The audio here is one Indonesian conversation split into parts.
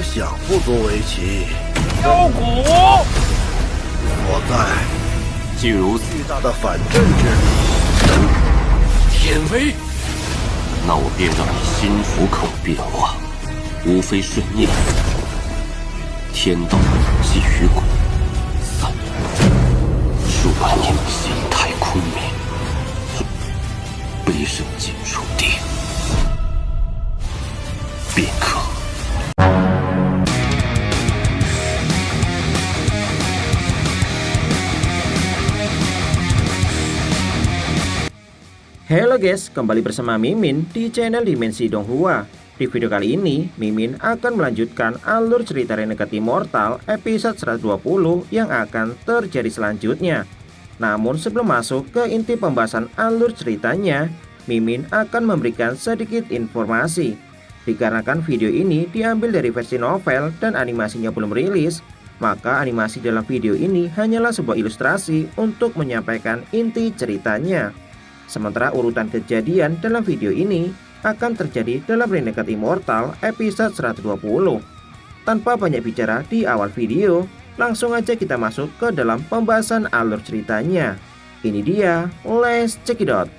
想不足为奇。妖骨所在既如此，巨大的反震之力，天威，那我便让你心服口必化，无非顺念。天道即于骨，散，数万年形态昆明，悲声尽入地，便可。Halo guys, kembali bersama Mimin di channel Dimensi Donghua. Di video kali ini, Mimin akan melanjutkan alur cerita Renegade Immortal episode 120 yang akan terjadi selanjutnya. Namun sebelum masuk ke inti pembahasan alur ceritanya, Mimin akan memberikan sedikit informasi. Dikarenakan video ini diambil dari versi novel dan animasinya belum rilis, maka animasi dalam video ini hanyalah sebuah ilustrasi untuk menyampaikan inti ceritanya. Sementara urutan kejadian dalam video ini akan terjadi dalam Renegade Immortal episode 120. Tanpa banyak bicara di awal video, langsung aja kita masuk ke dalam pembahasan alur ceritanya. Ini dia, let's check it out.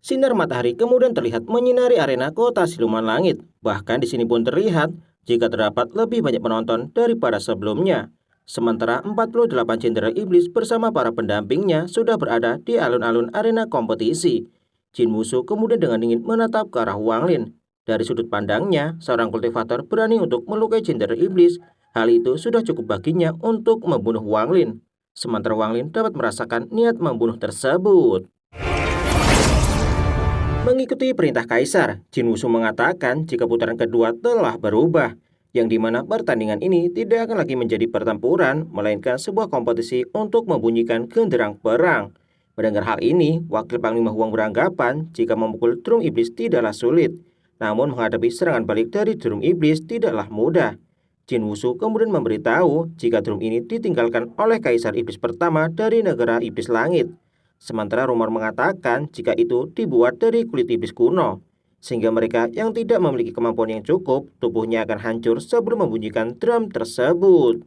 Sinar matahari kemudian terlihat menyinari arena kota siluman langit. Bahkan di sini pun terlihat jika terdapat lebih banyak penonton daripada sebelumnya. Sementara 48 jenderal iblis bersama para pendampingnya sudah berada di alun-alun arena kompetisi. Jin Wushu kemudian dengan dingin menatap ke arah Wang Lin. Dari sudut pandangnya, seorang kultivator berani untuk melukai jenderal iblis. Hal itu sudah cukup baginya untuk membunuh Wang Lin. Sementara Wang Lin dapat merasakan niat membunuh tersebut. Mengikuti perintah Kaisar, Jin Wushu mengatakan jika putaran kedua telah berubah, yang dimana pertandingan ini tidak akan lagi menjadi pertempuran, melainkan sebuah kompetisi untuk membunyikan genderang perang. Mendengar hal ini, Wakil Panglima Huang beranggapan jika memukul drum iblis tidaklah sulit, namun menghadapi serangan balik dari drum iblis tidaklah mudah. Jin Wushu kemudian memberitahu jika drum ini ditinggalkan oleh Kaisar Iblis pertama dari negara Iblis Langit. Sementara rumor mengatakan jika itu dibuat dari kulit iblis kuno, sehingga mereka yang tidak memiliki kemampuan yang cukup, tubuhnya akan hancur sebelum membunyikan drum tersebut.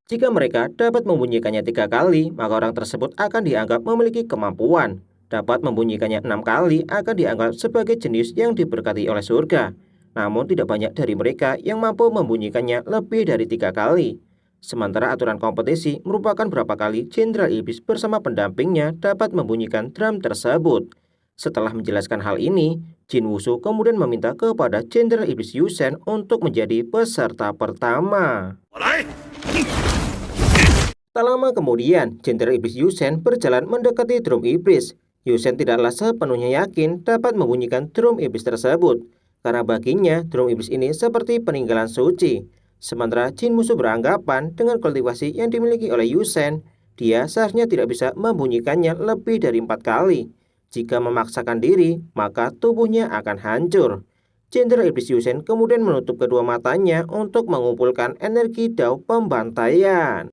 Jika mereka dapat membunyikannya 3 kali, maka orang tersebut akan dianggap memiliki kemampuan. Dapat membunyikannya 6 kali akan dianggap sebagai jenius yang diberkati oleh surga. Namun tidak banyak dari mereka yang mampu membunyikannya lebih dari 3 kali. Sementara aturan kompetisi merupakan berapa kali jenderal iblis bersama pendampingnya dapat membunyikan drum tersebut. Setelah menjelaskan hal ini, Jin Wushu kemudian meminta kepada jenderal iblis Yusen untuk menjadi peserta pertama. Tak lama kemudian, jenderal iblis Yusen berjalan mendekati drum iblis. Yusen tidaklah sepenuhnya yakin dapat membunyikan drum iblis tersebut, karena baginya drum iblis ini seperti peninggalan suci. Sementara Jin Wushu beranggapan dengan kultivasi yang dimiliki oleh Yusen, dia seharusnya tidak bisa membunyikannya lebih dari 4 kali. Jika memaksakan diri, maka tubuhnya akan hancur. Jenderal iblis Yusen kemudian menutup kedua matanya untuk mengumpulkan energi Dao pembantaian.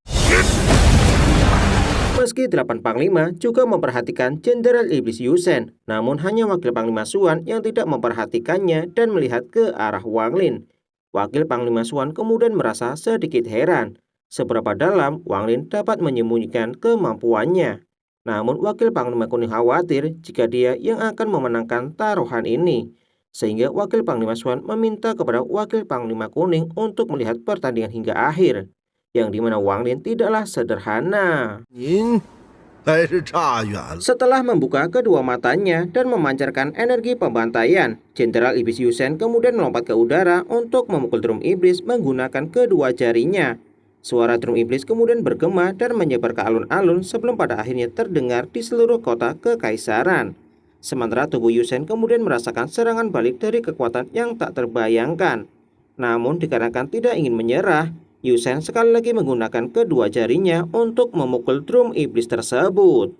Meski 8 panglima juga memperhatikan jenderal iblis Yusen, namun hanya wakil panglima Suan yang tidak memperhatikannya dan melihat ke arah Wang Lin. Wakil Panglima Suan kemudian merasa sedikit heran seberapa dalam Wang Lin dapat menyembunyikan kemampuannya. Namun Wakil Panglima Kuning khawatir jika dia yang akan memenangkan taruhan ini. Sehingga Wakil Panglima Suan meminta kepada Wakil Panglima Kuning untuk melihat pertandingan hingga akhir. Yang dimana Wang Lin tidaklah sederhana. Setelah membuka kedua matanya dan memancarkan energi pembantaian, jenderal iblis Yusen kemudian melompat ke udara untuk memukul drum iblis menggunakan kedua jarinya. Suara drum iblis kemudian bergema dan menyebar ke alun-alun sebelum pada akhirnya terdengar di seluruh kota kekaisaran. Sementara tubuh Yusen kemudian merasakan serangan balik dari kekuatan yang tak terbayangkan. Namun dikarenakan tidak ingin menyerah, Yusen sekali lagi menggunakan kedua jarinya untuk memukul drum iblis tersebut.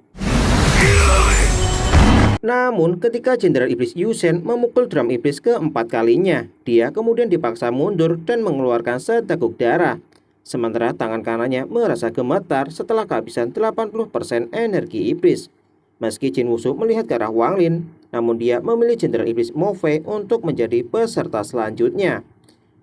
Namun ketika jenderal iblis Yusen memukul drum iblis keempat kalinya, dia kemudian dipaksa mundur dan mengeluarkan seteguk darah. Sementara tangan kanannya merasa gemetar setelah kehabisan 80% energi iblis. Meski Jin Wushu melihat ke arah Wang Lin, namun dia memilih Jenderal Iblis Mo Fei untuk menjadi peserta selanjutnya.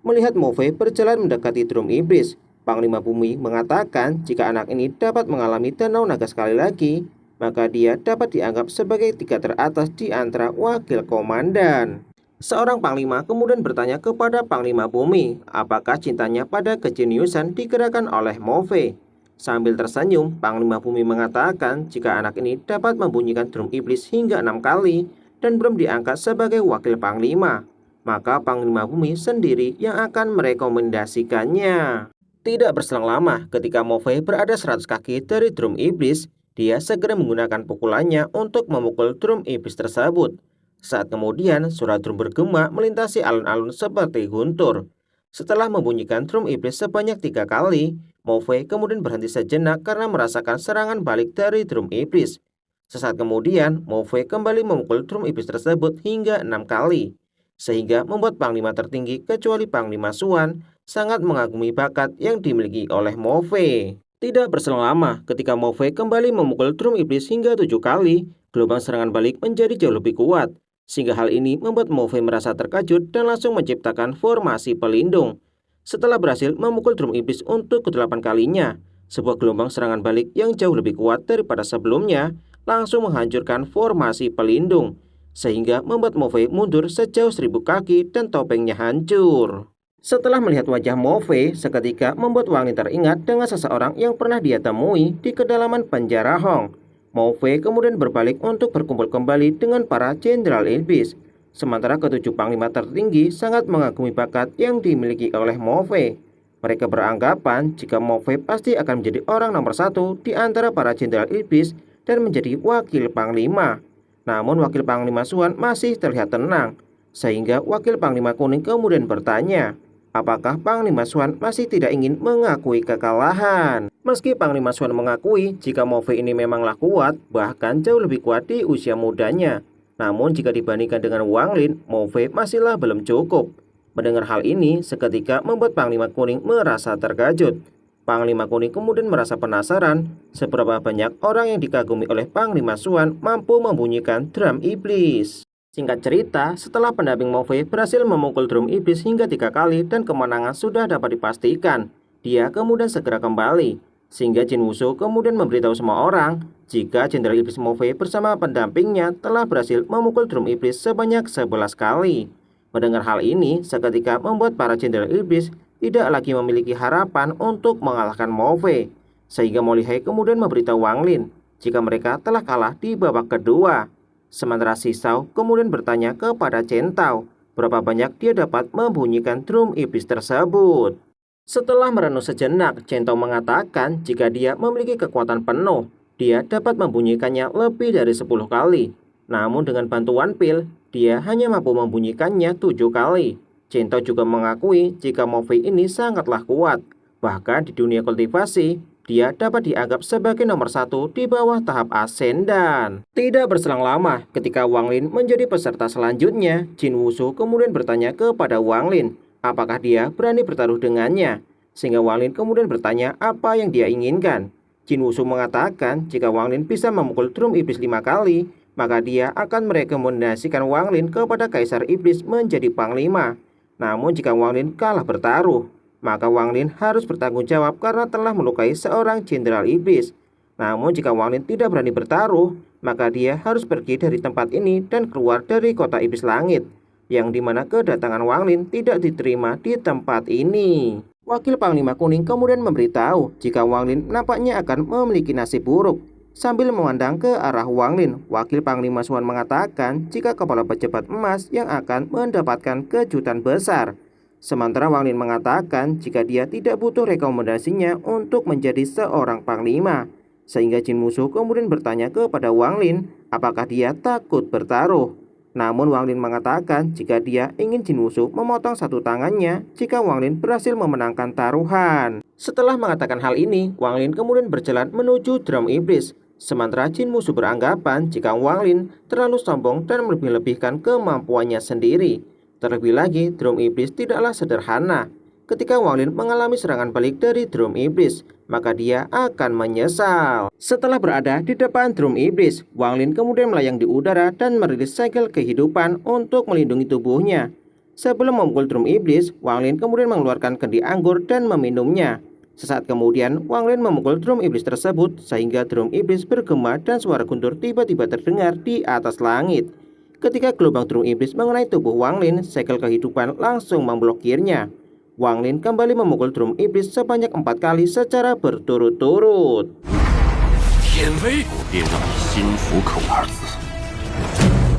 Melihat Mo Fei berjalan mendekati drum iblis, Panglima Bumi mengatakan jika anak ini dapat mengalami danau naga sekali lagi, maka dia dapat dianggap sebagai 3 teratas di antara wakil komandan. Seorang panglima kemudian bertanya kepada Panglima Bumi, apakah cintanya pada kejeniusan digerakkan oleh Mo Fei. Sambil tersenyum, Panglima Bumi mengatakan jika anak ini dapat membunyikan drum iblis hingga 6 kali dan belum diangkat sebagai wakil panglima, maka Panglima Bumi sendiri yang akan merekomendasikannya. Tidak berselang lama, ketika Mo Fei berada 100 kaki dari drum iblis, dia segera menggunakan pukulannya untuk memukul drum iblis tersebut. Saat kemudian, suara drum bergema melintasi alun-alun seperti guntur. Setelah membunyikan drum iblis sebanyak 3 kali, Mo Fei kemudian berhenti sejenak karena merasakan serangan balik dari drum iblis. Sesaat kemudian, Mo Fei kembali memukul drum iblis tersebut hingga 6 kali, sehingga membuat panglima tertinggi kecuali Panglima Xuan sangat mengagumi bakat yang dimiliki oleh Mo Fei. Tidak berselang lama, ketika Mo Fei kembali memukul drum iblis hingga 7 kali, gelombang serangan balik menjadi jauh lebih kuat, sehingga hal ini membuat Mo Fei merasa terkejut dan langsung menciptakan formasi pelindung. Setelah berhasil memukul drum iblis untuk ke-8 kalinya, sebuah gelombang serangan balik yang jauh lebih kuat daripada sebelumnya langsung menghancurkan formasi pelindung, sehingga membuat Mo Fei mundur sejauh 1000 kaki dan topengnya hancur. Setelah melihat wajah Mo Fei, seketika membuat Wang Lin teringat dengan seseorang yang pernah dia temui di kedalaman penjara Hong. Mo Fei kemudian berbalik untuk berkumpul kembali dengan para jenderal iblis. Sementara ketujuh panglima tertinggi sangat mengagumi bakat yang dimiliki oleh Mo Fei. Mereka beranggapan jika Mo Fei pasti akan menjadi orang nomor 1 di antara para jenderal iblis dan menjadi wakil panglima. Namun wakil panglima Xuan masih terlihat tenang, sehingga wakil panglima kuning kemudian bertanya, apakah Panglima Xuan masih tidak ingin mengakui kekalahan? Meski Panglima Xuan mengakui jika Mo Fei ini memanglah kuat, bahkan jauh lebih kuat di usia mudanya. Namun jika dibandingkan dengan Wang Lin, Mo Fei masihlah belum cukup. Mendengar hal ini, seketika membuat Panglima Kuning merasa terkejut. Panglima Kuning kemudian merasa penasaran seberapa banyak orang yang dikagumi oleh Panglima Xuan mampu membunyikan drum iblis. Singkat cerita, setelah pendamping Mo Fei berhasil memukul drum iblis hingga 3 kali dan kemenangan sudah dapat dipastikan, dia kemudian segera kembali, sehingga Jin Wushu kemudian memberitahu semua orang jika Jenderal Iblis Mo Fei bersama pendampingnya telah berhasil memukul drum iblis sebanyak 11 kali. Mendengar hal ini, seketika membuat para Jenderal Iblis tidak lagi memiliki harapan untuk mengalahkan Mo Fei, sehingga Mo Lihai kemudian memberitahu Wang Lin jika mereka telah kalah di babak kedua. Sementara Si Shao kemudian bertanya kepada Chen Tao berapa banyak dia dapat membunyikan drum iblis tersebut. Setelah merenung sejenak, Chen Tao mengatakan jika dia memiliki kekuatan penuh, dia dapat membunyikannya lebih dari 10 kali. Namun dengan bantuan pil, dia hanya mampu membunyikannya 7 kali. Chen Tao juga mengakui jika Mo Fei ini sangatlah kuat. Bahkan di dunia kultivasi, dia dapat dianggap sebagai nomor 1 di bawah tahap Ascendan. Tidak berselang lama, ketika Wang Lin menjadi peserta selanjutnya, Jin Wushu kemudian bertanya kepada Wang Lin apakah dia berani bertaruh dengannya, sehingga Wang Lin kemudian bertanya apa yang dia inginkan. Jin Wushu mengatakan jika Wang Lin bisa memukul drum iblis 5 kali, maka dia akan merekomendasikan Wang Lin kepada Kaisar Iblis menjadi panglima. Namun jika Wang Lin kalah bertaruh, maka Wang Lin harus bertanggung jawab karena telah melukai seorang jenderal iblis. Namun jika Wang Lin tidak berani bertaruh, maka dia harus pergi dari tempat ini dan keluar dari kota iblis langit, yang dimana kedatangan Wang Lin tidak diterima di tempat ini. Wakil Panglima Kuning kemudian memberitahu jika Wang Lin nampaknya akan memiliki nasib buruk. Sambil memandang ke arah Wang Lin, Wakil Panglima Xuan mengatakan jika kepala pejabat emas yang akan mendapatkan kejutan besar. Sementara Wang Lin mengatakan jika dia tidak butuh rekomendasinya untuk menjadi seorang panglima. Sehingga Jin Wushu kemudian bertanya kepada Wang Lin apakah dia takut bertaruh. Namun Wang Lin mengatakan jika dia ingin Jin Wushu memotong satu tangannya jika Wang Lin berhasil memenangkan taruhan. Setelah mengatakan hal ini, Wang Lin kemudian berjalan menuju drum iblis. Sementara Jin Wushu beranggapan jika Wang Lin terlalu sombong dan melebih-lebihkan kemampuannya sendiri. Terlebih lagi, drum iblis tidaklah sederhana. Ketika Wang Lin mengalami serangan balik dari drum iblis, maka dia akan menyesal. Setelah berada di depan drum iblis, Wang Lin kemudian melayang di udara dan merilis segel kehidupan untuk melindungi tubuhnya. Sebelum memukul drum iblis, Wang Lin kemudian mengeluarkan kendi anggur dan meminumnya. Sesaat kemudian, Wang Lin memukul drum iblis tersebut sehingga drum iblis bergema dan suara guntur tiba-tiba terdengar di atas langit. Ketika gelombang drum iblis mengenai tubuh Wang Lin, segel kehidupan langsung memblokirnya. Wang Lin kembali memukul drum iblis sebanyak 4 kali secara berturut-turut. 天威，我便让你心服口二字。